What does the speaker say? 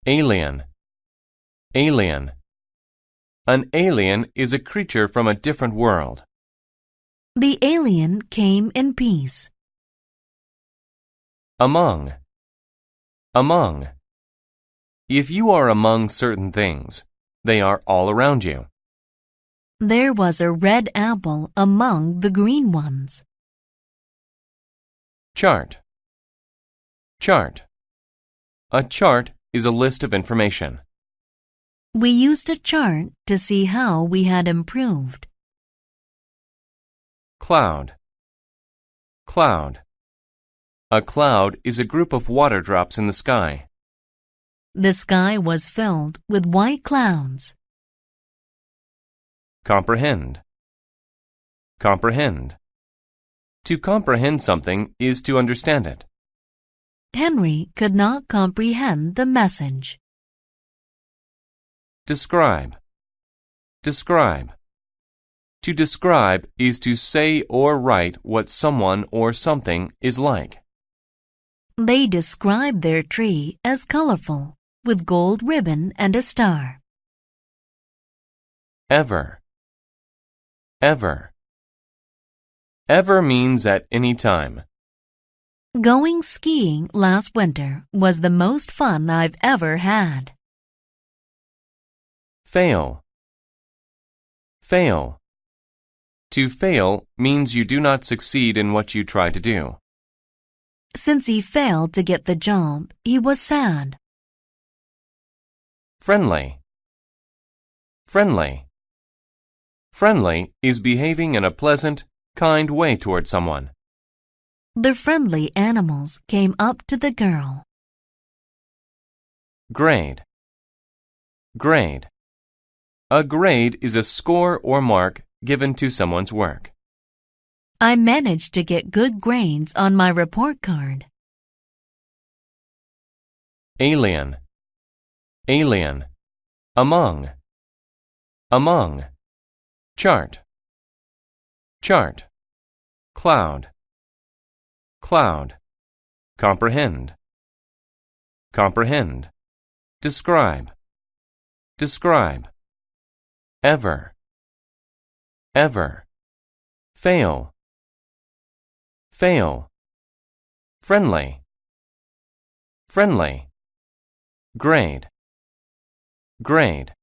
Alien. Alien. An alien is a creature from a different world. The alien came in peace. Among. Among. If you are among certain things, they are all around you. There was a red apple among the green ones. Chart. Chart. A chart is a list of information. We used a chart to see how we had improved. Cloud. Cloud. A cloud is a group of water drops in the sky. The sky was filled with white clouds. Comprehend. Comprehend. To comprehend something is to understand it. Henry could not comprehend the message. Describe. Describe. To describe is to say or write what someone or something is like. They described their tree as colorful, with gold ribbon and a star. Ever. Ever. Ever means at any time. Going skiing last winter was the most fun I've ever had. Fail. Fail. To fail means you do not succeed in what you try to do. Since he failed to get the job, he was sad. Friendly. Friendly. Friendly is behaving in a pleasant, kind way toward someone. The friendly animals came up to the girl. Grade. Grade. A grade is a score or mark given to someone's work. I managed to get good grades on my report card. Alien. Alien. Among. Among. Chart. Chart. Cloud. Cloud. Comprehend. Comprehend. Describe. Describe. Ever. Ever. Fail. Fail. Friendly. Friendly. Grade. Grade.